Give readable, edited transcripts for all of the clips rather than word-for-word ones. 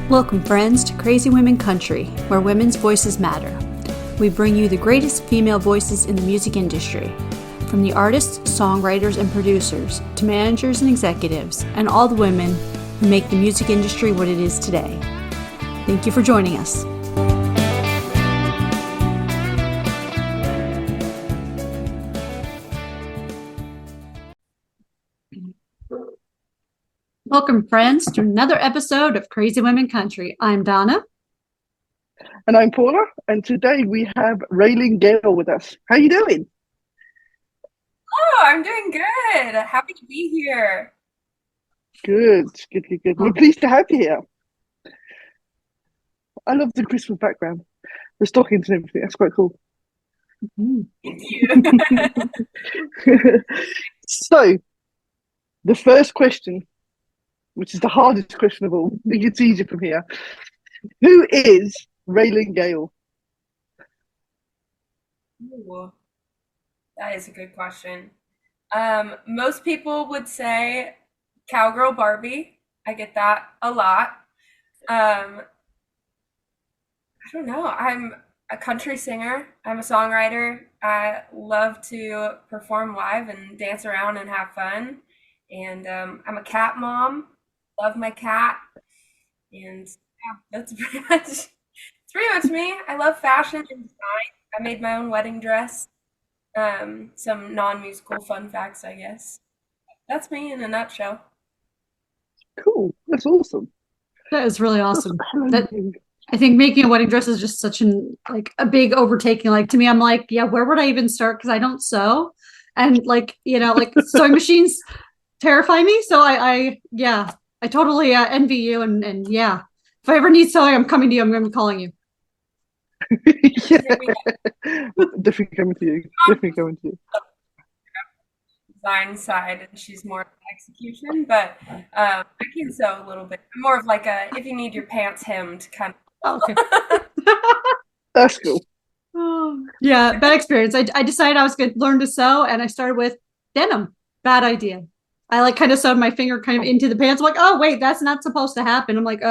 Welcome, friends, to Crazy Women Country, where women's voices matter. We bring you the greatest female voices in the music industry, from the artists, songwriters, and producers, to managers and executives, and all the women who make the music industry what it is today. Thank you for joining us. Welcome, friends, to another episode of Crazy Women Country. I'm Donna. And I'm Paula, and today we have Ralyn Gayle with us. How you doing? Oh, I'm doing good. Happy to be here. Good. We're pleased to have you here. I love the Christmas background, the stockings and everything. That's quite cool. Thank you. So, the first question, which is the hardest question of all, it gets easier from here. Who is Ralyn Gayle? Ooh, that is a good question. Most people would say Cowgirl Barbie. I get that a lot. I don't know. I'm a country singer. I'm a songwriter. I love to perform live and dance around and have fun. And I'm a cat mom. Love my cat. And yeah, that's it's pretty much me. I love fashion and design. I made my own wedding dress. Some non-musical fun facts, I guess. That's me in a nutshell. Cool. That's awesome. That is really awesome. I think making a wedding dress is just such a big overtaking. Like, to me, I'm like, yeah, where would I even start? Because I don't sew, and sewing machines terrify me. So I totally envy you. And yeah, if I ever need sewing, I'm coming to you. I'm going to be calling you. Yeah. Definitely coming to you. Design side, and she's more execution, but I can sew a little bit. I'm more of like a if you need your pants hemmed kind of. Oh, okay. That's cool. Yeah, bad experience. I decided I was going to learn to sew, and I started with denim. Bad idea. I kind of sewed my finger kind of into the pants. I'm like, oh wait, that's not supposed to happen. I'm like,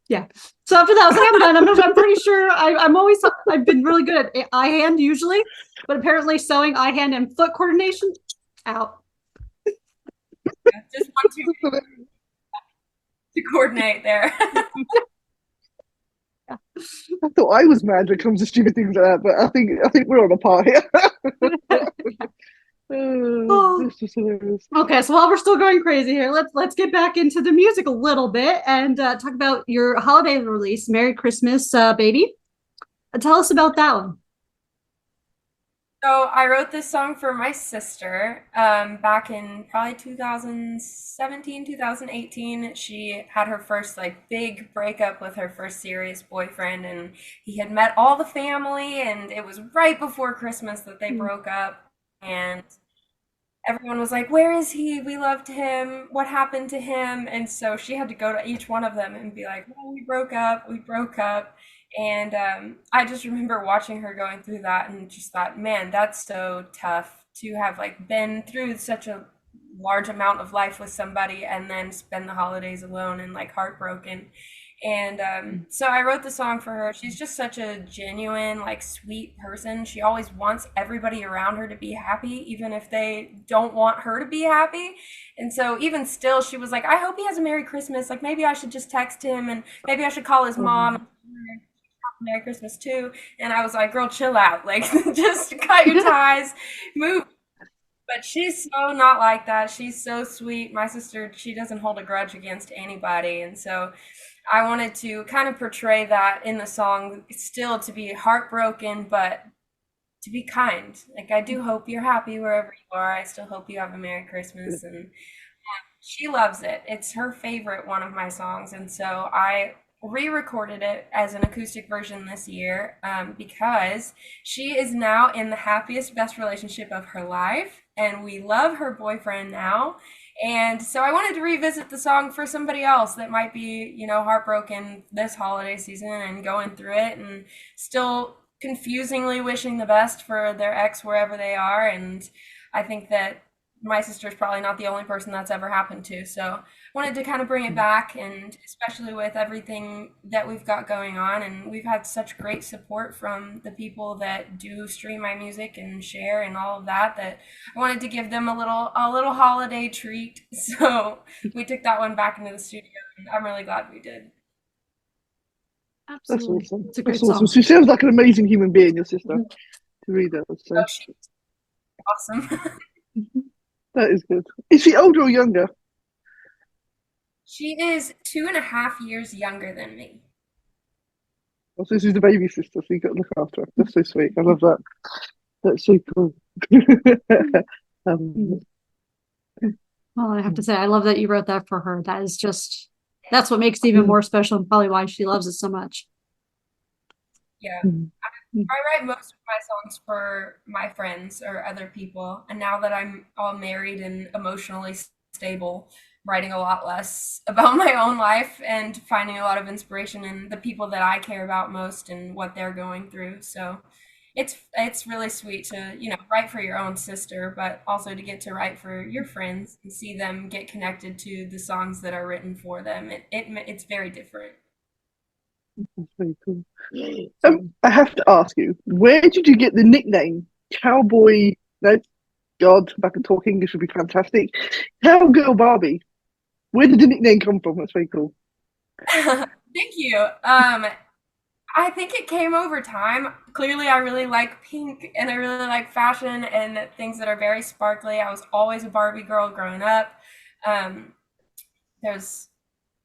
yeah. So after that, I was like, I'm done. I'm pretty sure I've been really good at eye hand usually, but apparently sewing eye hand and foot coordination out. Just want to coordinate there. I thought I was mad when it comes to stupid things like that, but I think we're on a par here. This is hilarious. Okay, so while we're still going crazy here, let's get back into the music a little bit and talk about your holiday release, "Merry Christmas, Baby." Tell us about that one. So I wrote this song for my sister back in probably 2017, 2018. She had her first big breakup with her first serious boyfriend, and he had met all the family, and it was right before Christmas that they broke up, and everyone was like, where is he? We loved him. What happened to him? And so she had to go to each one of them and be like, well, we broke up. And I just remember watching her going through that and just thought, man, that's so tough to have been through such a large amount of life with somebody and then spend the holidays alone and heartbroken. And so I wrote the song for her. She's just such a genuine, sweet person. She always wants everybody around her to be happy, even if they don't want her to be happy. And so even still, she was like, I hope he has a Merry Christmas. Maybe I should just text him, and maybe I should call his mom. Merry Christmas too. And I was like, girl, chill out. Just cut your ties, move. But she's so not like that. She's so sweet. My sister, she doesn't hold a grudge against anybody. And so I wanted to kind of portray that in the song, still to be heartbroken, but to be kind. I do hope you're happy wherever you are. I still hope you have a Merry Christmas. And she loves it. It's her favorite one of my songs. And so I re-recorded it as an acoustic version this year because she is now in the happiest, best relationship of her life, and we love her boyfriend now. And so I wanted to revisit the song for somebody else that might be, heartbroken this holiday season and going through it and still confusingly wishing the best for their ex wherever they are. And I think that my sister's probably not the only person that's ever happened to. So I wanted to kind of bring it back, and especially with everything that we've got going on, and we've had such great support from the people that do stream my music and share and all of that, that I wanted to give them a little holiday treat. So we took that one back into the studio, and I'm really glad we did. That's Absolutely. awesome. It's a great That's awesome. song. She sounds like an amazing human being, your sister, to read that. So Oh, she's awesome. that is good. Is she older or younger? She is 2.5 years younger than me. Oh, so she's the baby sister, so you got to look after her. That's so sweet. I love that. That's so cool. um, Well, I have to say, I love that you wrote that for her. That is just, that's what makes it even more special and probably why she loves it so much. Yeah. mm, I write most of my songs for my friends or other people, and now that I'm all married and emotionally stable, writing a lot less about my own life and finding a lot of inspiration in the people that I care about most and what they're going through. So it's really sweet to, write for your own sister, but also to get to write for your friends and see them get connected to the songs that are written for them. It's very different. that's very cool. I have to ask you, where did you get the nickname Cowboy? No, God, if I could talk English would be fantastic. Cowgirl Barbie. Where did the nickname come from? That's very cool. Thank you. I think it came over time. Clearly, I really like pink and I really like fashion and things that are very sparkly. I was always a Barbie girl growing up. Um, there's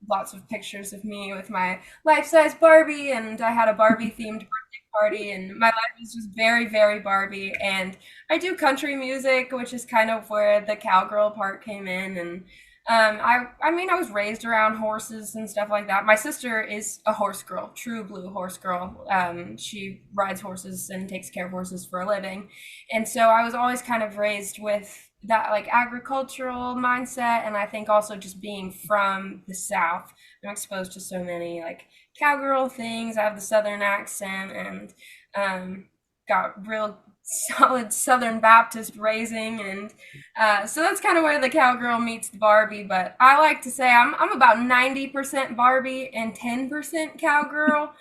lots of pictures of me with my life-size Barbie, and I had a Barbie-themed birthday party, and my life is just very, very Barbie. And I do country music, which is kind of where the cowgirl part came in. And I mean, I was raised around horses and stuff like that. My sister is a horse girl, true blue horse girl. She rides horses and takes care of horses for a living. And so I was always kind of raised with that like agricultural mindset, and I think also just being from the South, I'm exposed to so many like cowgirl things. I have the Southern accent, and got real solid Southern Baptist raising, and so that's kind of where the cowgirl meets the Barbie. But I like to say I'm about 90% Barbie and 10% cowgirl.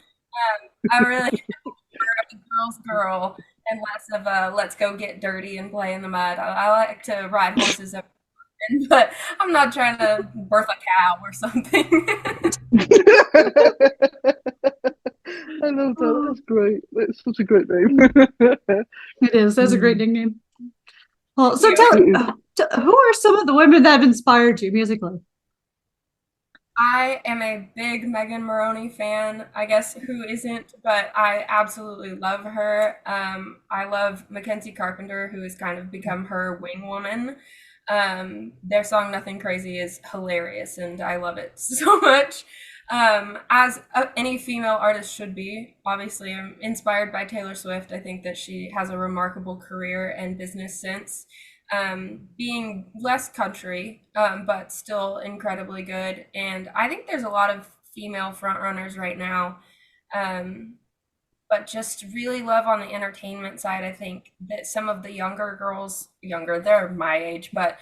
I really am a girl's girl and less of a let's go get dirty and play in the mud. I like to ride horses, but I'm not trying to birth a cow or something. I love that. That's great. That's such a great name. It is. That's a great nickname. Well, so Thank who are some of the women that have inspired you musically? I am a big Megan Moroney fan. I guess who isn't, but I absolutely love her. I love Mackenzie Carpenter, who has kind of become her wing woman. Their song "Nothing Crazy" is hilarious, and I love it so much. As any female artist should be, obviously, I'm inspired by Taylor Swift. I think that she has a remarkable career and business sense. Being less country, but still incredibly good. And I think there's a lot of female frontrunners right now, but just really love on the entertainment side. I think that some of the younger girls, they're my age, but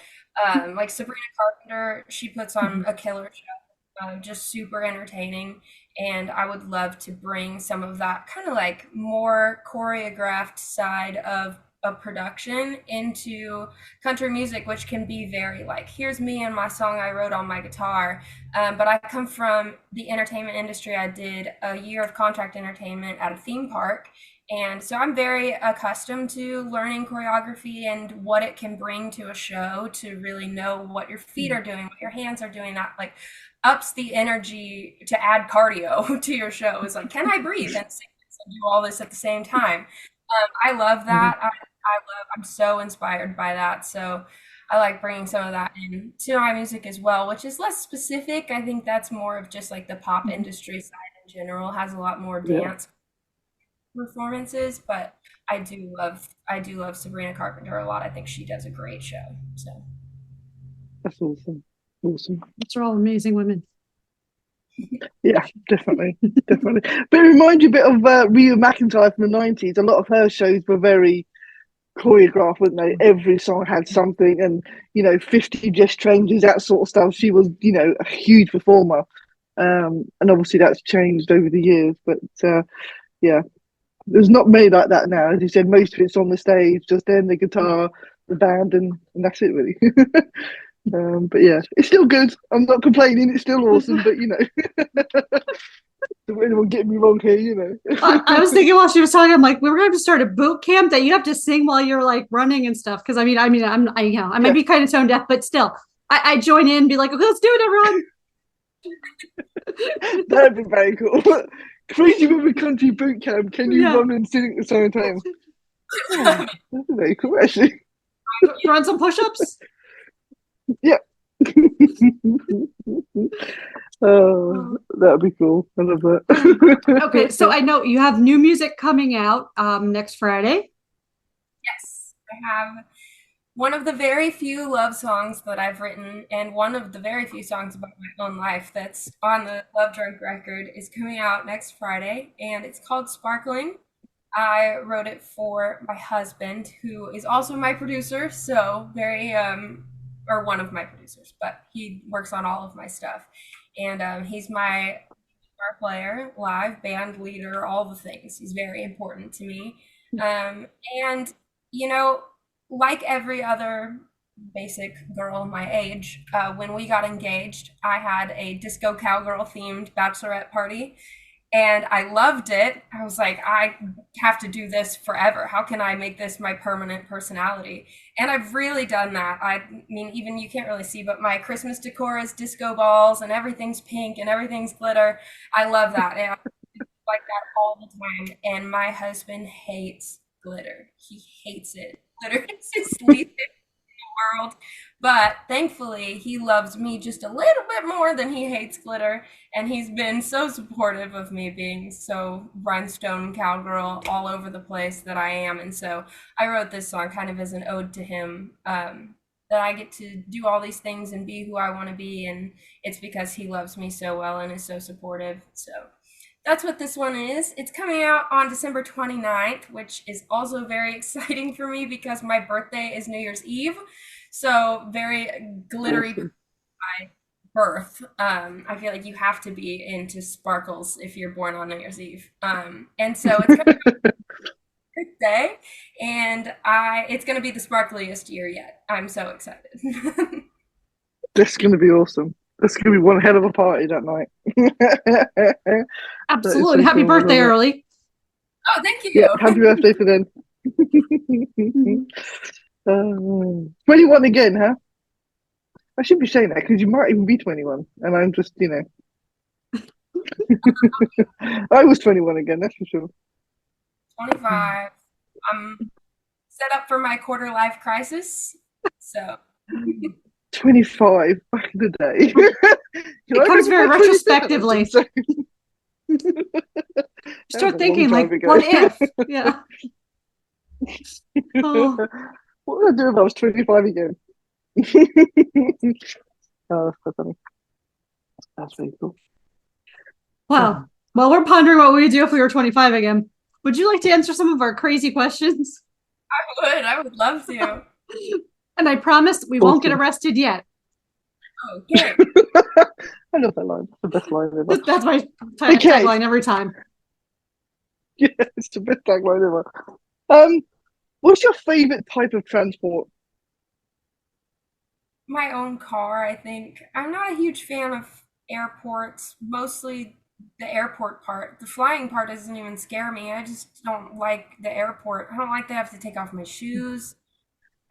like Sabrina Carpenter, she puts on a killer show, just super entertaining. And I would love to bring some of that kind of like more choreographed side of a production into country music, which can be very like, here's me and my song I wrote on my guitar. But I come from the entertainment industry. I did a year of contract entertainment at a theme park. And so I'm very accustomed to learning choreography and what it can bring to a show, to really know what your feet are doing, what your hands are doing. That like ups the energy to add cardio to your show. It's like, can I breathe and sing and do all this at the same time? I love that. I'm so inspired by that. So I like bringing some of that in to my music as well, which is less specific. I think that's more of just like the pop industry side in general has a lot more dance performances, but I do love Sabrina Carpenter a lot. I think she does a great show. So That's awesome. Awesome. Those are all amazing women. Yeah, definitely. Definitely. But it reminds you a bit of Rhea McEntire from the 90s. A lot of her shows were very choreographed, wouldn't they? Every song had something, and 50 Just Strangers, that sort of stuff. She was, a huge performer. And obviously that's changed over the years, but yeah, there's not many like that now. As you said, most of it's on the stage, just then the guitar, the band, and that's it really. But yeah, it's still good. I'm not complaining. It's still awesome, but don't anyone get me wrong here. I was thinking while she was talking, I'm like, we were going to start a boot camp that you have to sing while you're like running and stuff. Because I might be kind of tone deaf, but still, I join in and be like, okay, let's do it, everyone. That'd be very cool. Crazy Woman Country Boot Camp. Can you run and sing at the same time? Oh, that's very cool, actually. You run some push-ups? Yeah. Oh, that'd be cool. I love that. Okay, so I know you have new music coming out next Friday. Yes, I have one of the very few love songs that I've written, and one of the very few songs about my own life that's on the Love Drunk record is coming out next Friday, and it's called Sparkling. I wrote it for my husband, who is also my producer, so very or one of my producers, but he works on all of my stuff. And he's my guitar player, live, band leader, all the things. He's very important to me. And, like every other basic girl my age, when we got engaged, I had a disco cowgirl themed bachelorette party. And I loved it. I was like, I have to do this forever. How can I make this my permanent personality? And I've really done that. I mean, even you can't really see, but my Christmas decor is disco balls and everything's pink and everything's glitter. I love that. And I like that all the time. And my husband hates glitter. He hates it. Glitter is his least world, but thankfully he loves me just a little bit more than he hates glitter, and he's been so supportive of me being so rhinestone cowgirl all over the place that I am. And so I wrote this song kind of as an ode to him, that I get to do all these things and be who I want to be, and it's because he loves me so well and is so supportive. So that's what this one is. It's coming out on December 29th, which is also very exciting for me because my birthday is New Year's Eve. So very glittery by birth. I feel like you have to be into sparkles if you're born on New Year's Eve. And so it's going to be a birthday, and it's going to be the sparkliest year yet. I'm so excited. That's going to be awesome. That's going to be one hell of a party that night. Absolutely. Happy birthday early. Oh, thank you. Yeah, happy birthday for them. 21 again, huh? I should be saying that because you might even be 21, and I'm just, I was 21 again, that's for sure. 25. I'm set up for my quarter life crisis. So 25 back in the day. It comes very retrospectively. Start thinking like, what if? Yeah. Oh. What would I do if I was 25 again? Oh, that's so funny. That's really cool. Wow. Well, we're pondering what we would do if we were 25 again. Would you like to answer some of our crazy questions? I would love to. And I promise we won't get arrested yet. Okay. I love that line. It's the best line ever. That's my tagline every time. Yeah, it's the best tagline ever. What's your favorite type of transport? My own car, I think. I'm not a huge fan of airports, mostly the airport part. The flying part doesn't even scare me. I just don't like the airport. I don't like that I have to take off my shoes.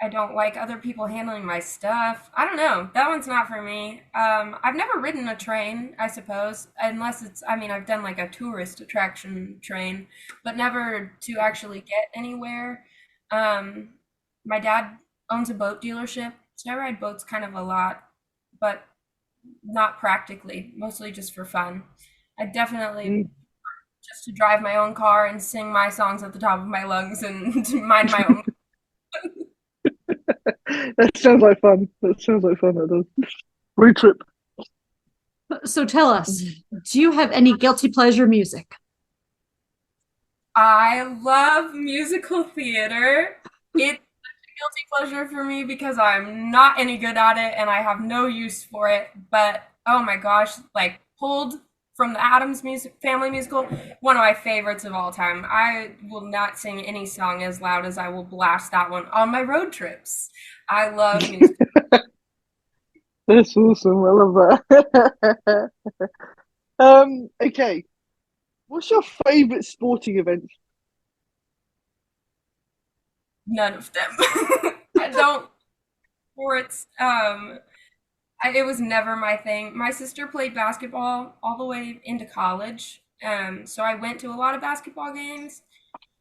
I don't like other people handling my stuff. I don't know. That one's not for me. I've never ridden a train, I suppose, unless I've done like a tourist attraction train, but never to actually get anywhere. My dad owns a boat dealership, so I ride boats kind of a lot, but not practically, mostly just for fun. I definitely just to drive my own car and sing my songs at the top of my lungs and to mind my own. That sounds like fun. That does. Road trip. So tell us, do you have any guilty pleasure music? I love musical theater. It's a guilty pleasure for me because I'm not any good at it and I have no use for it. But oh my gosh, like pulled from the Adams music family musical, one of my favorites of all time. I will not sing any song as loud as I will blast that one on my road trips. I love music. That's awesome. I love that. Okay. What's your favourite sporting event? None of them. I don't sports. It was never my thing. My sister played basketball all the way into college. So I went to a lot of basketball games.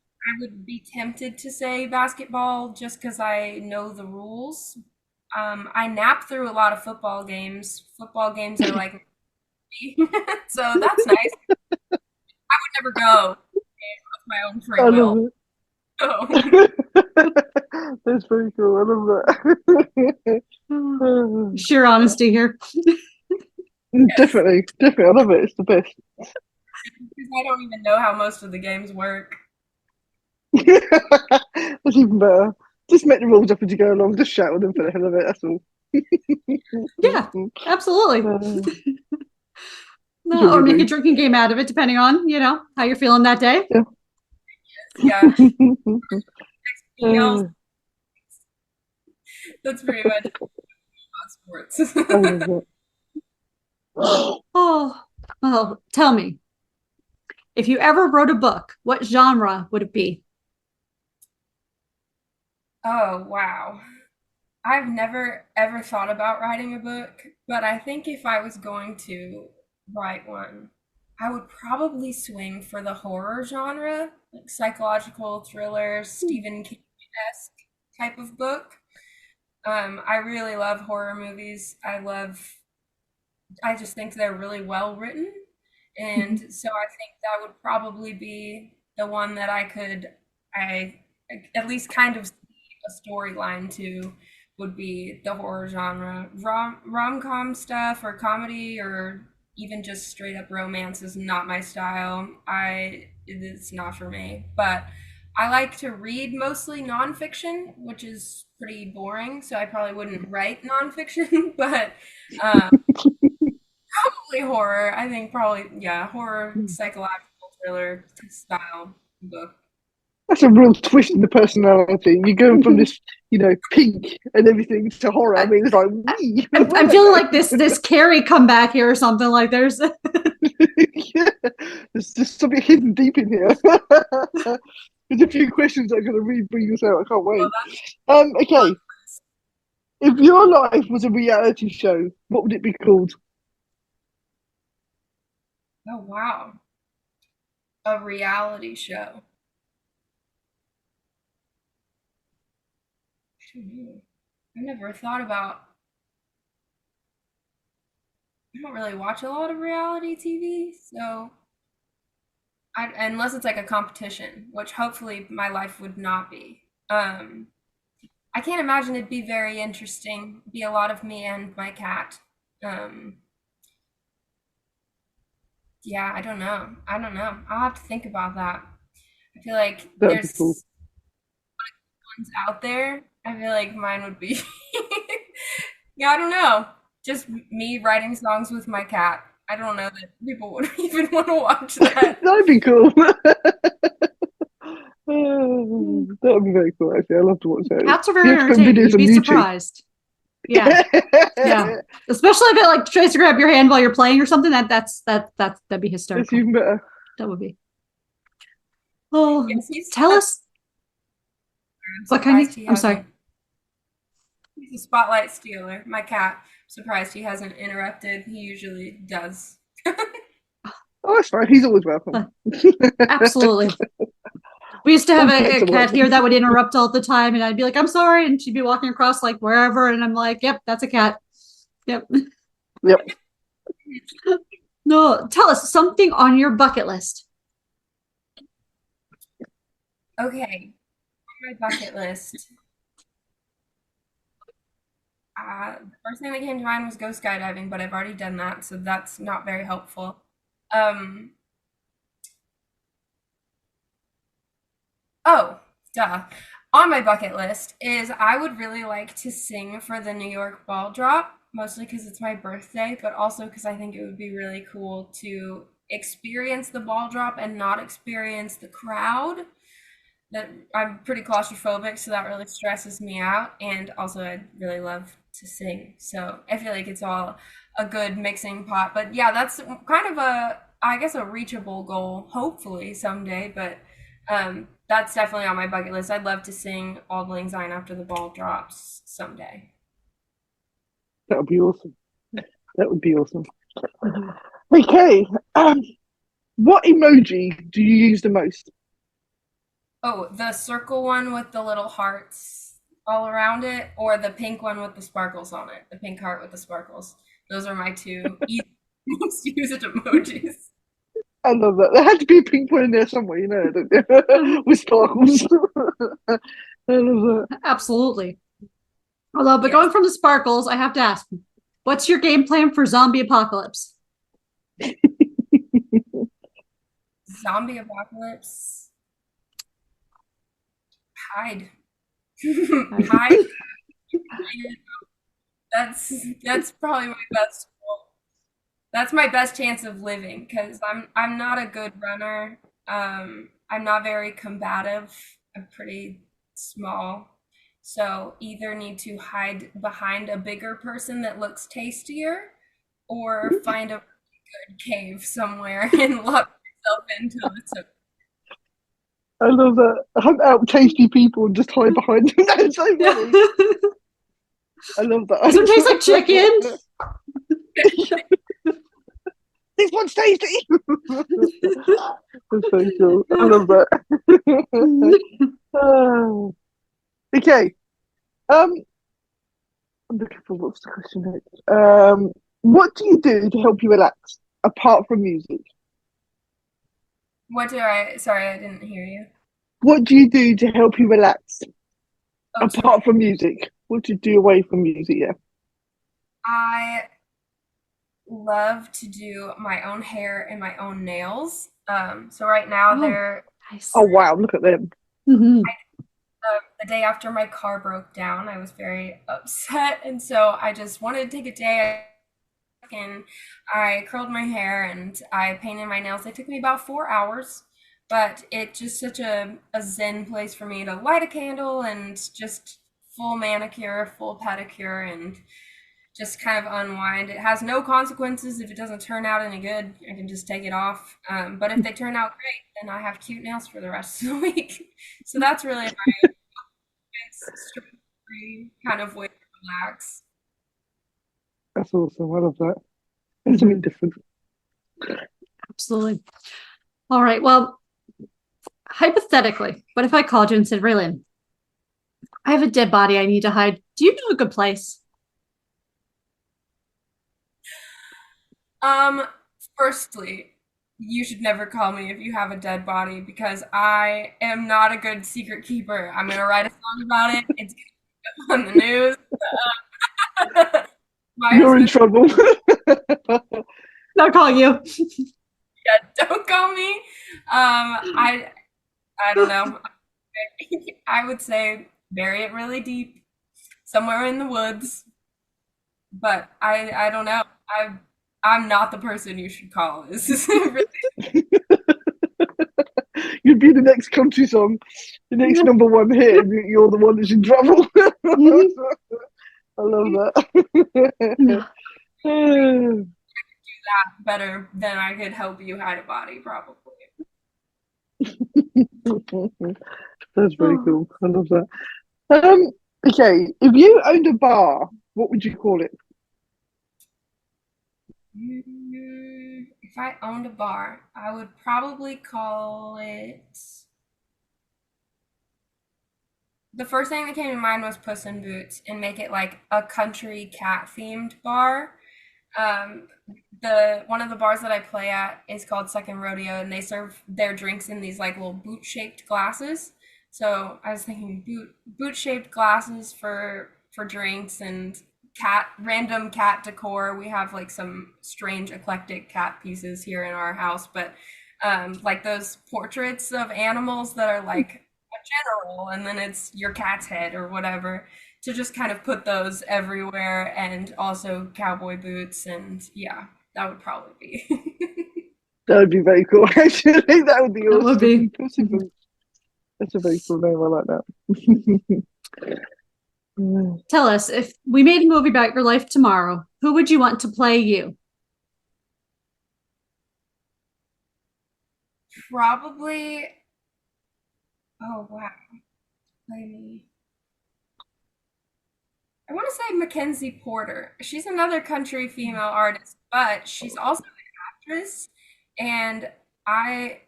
I would be tempted to say basketball just because I know the rules. I nap through a lot of football games. Football games are like so that's nice. I would never go of my own free I will. love So, it. That's very cool. I love that. Sheer honesty here. yes, Definitely, definitely. I love it. It's the best. because I don't even know how most of the games work. That's even better. Just make the rules up as you go along. Just shout at them for the hell of it. That's all. Yeah, absolutely. That's No, what or we make a do. drinking game out of it, depending on, how you're feeling that day. Yeah. Yeah, anything else? Uh, That's pretty much about sports. I love that. Oh, well, tell me, if you ever wrote a book, what genre would it be? Oh, wow. I've never ever thought about writing a book, but I think if I was going to write one, I would probably swing for the horror genre, like psychological thriller, Stephen King-esque type of book. I really love horror movies. I just think they're really well written. And so I think that would probably be the one that I at least kind of see a storyline to would be the horror genre. Rom-com stuff or comedy or even just straight up romance is not my style. It's not for me. But I like to read mostly nonfiction, which is pretty boring, so I probably wouldn't write nonfiction, but um probably horror. I think probably yeah, horror, psychological thriller style book. That's a real twist in the personality. You're going from this, pink and everything to horror. I I, mean, it's like, I, wee. I'm feeling like this Carrie comeback here or something. Like there's Yeah, there's just something hidden deep in here. There's a few questions I'm going to read bring us out. I can't Well, wait. that's Okay. If your life was a reality show, what would it be called? oh wow, a reality show. I don't know. I never thought about. I don't really watch a lot of reality TV, so unless it's like a competition, which hopefully my life would not be. I can't imagine it'd be very interesting. It'd be a lot of me and my cat. Um, yeah, I don't know. I don't know. I'll have to think about that. I feel like That would be cool. there's ones out there. I feel like mine would be. yeah, I don't know. Just me writing songs with my cat. I don't know that people would even want to watch that. That'd be cool. That would be very cool, actually. I love to watch that. cats are You very have to find entertaining. videos You'd on be YouTube. surprised. Yeah, yeah. Especially if it like tries to grab your hand while you're playing or something. That'd be That's hysterical. even better. That would be. Oh, Yes, tell us I'm what kind of. surprised he I'm hasn't. sorry. He's a spotlight stealer. My cat. Surprised he hasn't interrupted. He usually does. Oh, that's fine. He's always welcome. Absolutely. We used to have All cats a are cat welcome. here that would interrupt all the time, and I'd be like, "I'm sorry," and she'd be walking across like wherever, and I'm like, "Yep, that's a cat." Yep. Yep. No, tell us something on your bucket list. Okay, on my bucket list. The first thing that came to mind was go skydiving, but I've already done that, so that's not very helpful. Um, oh, duh. on my bucket list is I would really like to sing for the New York ball drop, mostly because it's my birthday, but also because I think it would be really cool to experience the ball drop and not experience the crowd. That I'm pretty claustrophobic, so that really stresses me out. And also, I really love to sing, so I feel like it's all a good mixing pot. But yeah, that's kind of I guess, a reachable goal, hopefully someday. But that's definitely on my bucket list. I'd love to sing Auld Lang Syne after the ball drops someday. That would be awesome. That would be awesome. Mhm. Okay. What emoji do you use the most? Oh, the circle one with the little hearts all around it, or the pink one with the sparkles on it, the pink heart with the sparkles. Those are my two most used emojis. I love that. There had to be a pink one in there somewhere, you know, with sparkles. I love Absolutely. Although, but Yes. going from the sparkles, I have to ask, what's your game plan for zombie apocalypse? Zombie apocalypse. Hide. Hide. That's probably my best goal. That's my best chance of living because I'm not a good runner. I'm not very combative. I'm pretty small. So either need to hide behind a bigger person that looks tastier or find a good cave somewhere and lock myself into it. So I love that. Hunt out tasty people and just hide behind them. That's so funny. I love that. Does it taste like chicken? This one's tasty. That's so cool. I love that. Oh. Okay. Um, I'm looking for what's the question next. What do you do to help you relax apart from music? sorry, I didn't hear you. What do you do to help you relax Oh, apart from music? What do you do away from music? Yeah. I love to do my own hair and my own nails. So right now Oh, they're nice. Oh wow, look at them. Mhm. the day after my car broke down. I was very upset, and so I just wanted to take a day and I curled my hair and I painted my nails. They took me about 4 hours, but it's just such a zen place for me to light a candle and just full manicure, full pedicure, and just kind of unwind. It has no consequences if it doesn't turn out any good. I can just take it off. But if they turn out great, then I have cute nails for the rest of the week. So that's really my stress-free kind of way to relax. That's awesome. I love that. It's something different. Absolutely. All right. Well, hypothetically, what if I called you and said, Ralyn, I have a dead body I need to hide. Do you know a good place? Um, Firstly, you should never call me if you have a dead body because I am not a good secret keeper. I'm gonna write a song about it. It's gonna be on the news. My You're in husband, trouble. Not calling you. yeah, don't call me. I don't know. I would say bury it really deep, somewhere in the woods. But I don't know. I'm not the person you should call. This is really You'd be the next country song, the next number one hit, and you're the one that's in trouble. I love that. better than I could help you hide a body, probably. That's very cool. I love that. Um, okay, if you owned a bar, what would you call it? If I owned a bar, I would probably call it. The first thing that came to mind was Puss in Boots and make it like a country cat themed bar. Um, the one of the bars that I play at is called Second Rodeo, and they serve their drinks in these like little boot shaped glasses. So I was thinking boot shaped glasses for drinks and random cat decor. We have like some strange eclectic cat pieces here in our house, but like those portraits of animals that are like a general, and then it's your cat's head or whatever, to just kind of put those everywhere, and also cowboy boots, and yeah, that would probably be. That would be very cool. Actually, that would be That would awesome. be. That's a very cool name. I like that. Tell us, if we made a movie about your life tomorrow, who would you want to play you? Probably, oh wow, play me. I want to say Mackenzie Porter. She's another country female artist, but she's also an actress. And I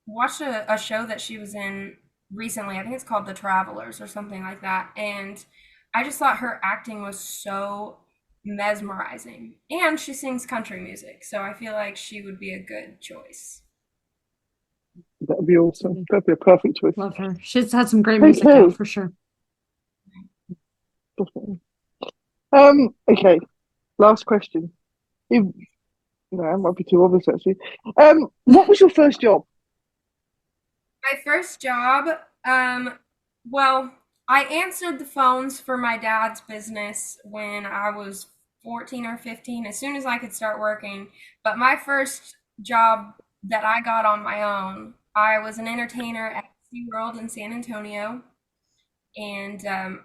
watched a show that she was in recently. I think it's called The Travelers or something like that. And I just thought her acting was so mesmerizing. And she sings country music, so I feel like she would be a good choice. That would be awesome. That'd be a perfect choice. Love her. She's had some great music out for sure. Okay. Last question. No, that might be too obvious actually. What was your first job? My first job, well, I answered the phones for my dad's business when I was 14 or 15, as soon as I could start working. But my first job that I got on my own, I was an entertainer at SeaWorld in San Antonio, and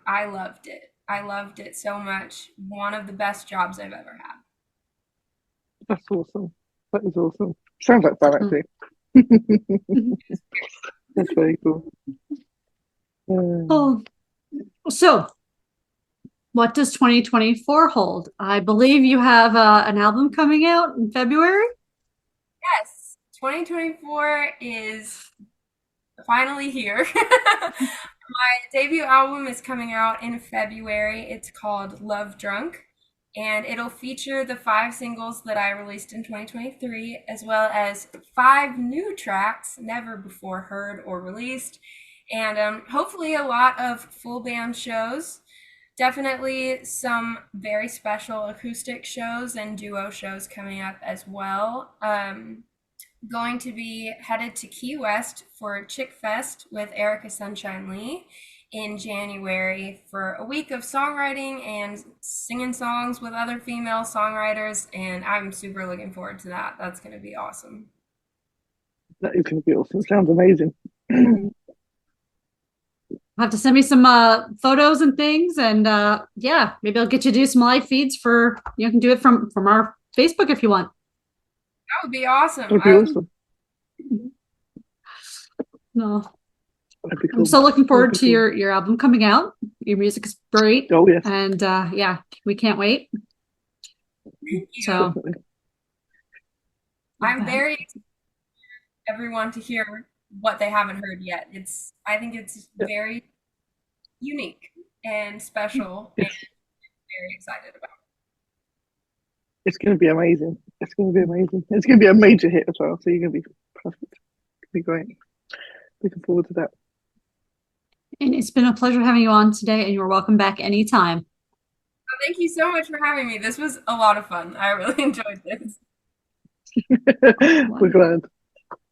I loved it. I loved it so much. One of the best jobs I've ever had. That's awesome. That is awesome. Sounds like fun actually. That's very cool. Oh, so what does 2024 hold? I believe you have an album coming out in February. Yes, 2024 is finally here. My debut album is coming out in February. It's called Love Drunk, and it'll feature the 5 singles that I released in 2023, as well as 5 new tracks never before heard or released, and hopefully a lot of full band shows. Definitely some very special acoustic shows and duo shows coming up as well. Going to be headed to Key West for Chick Fest with Erica Sunshine Lee in January for a week of songwriting and singing songs with other female songwriters, and I'm super looking forward to that. That's going to be awesome. That is going to be awesome. Sounds amazing. Have to send me some photos and things, and yeah, maybe I'll get you to do some live feeds for, you can do it from our Facebook if you want. That would be awesome. That'd be awesome. No, That'd be cool. I'm so looking forward to your album coming out. Your music is great. Oh yes. And yeah, we can't wait. So I'm very excited for everyone to hear what they haven't heard yet. I think it's very unique and special, and very excited about it. It's going to be amazing. It's going to be amazing. It's going to be a major hit as well. So you're going to be perfect. It's going to be great. Looking forward to that. And it's been a pleasure having you on today, and you're welcome back anytime. Well, thank you so much for having me. This was a lot of fun. I really enjoyed this. We're glad.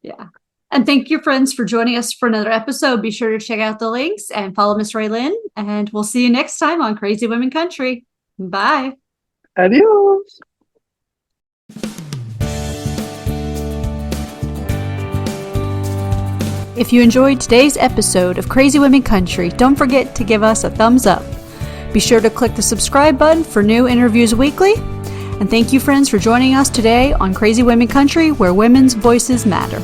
Yeah. And thank you, friends, for joining us for another episode. Be sure to check out the links and follow Miss Ralyn. And we'll see you next time on Crazy Women Country. Bye. Adios. If you enjoyed today's episode of Crazy Women Country, don't forget to give us a thumbs up. Be sure to click the subscribe button for new interviews weekly. And thank you, friends, for joining us today on Crazy Women Country, where women's voices matter.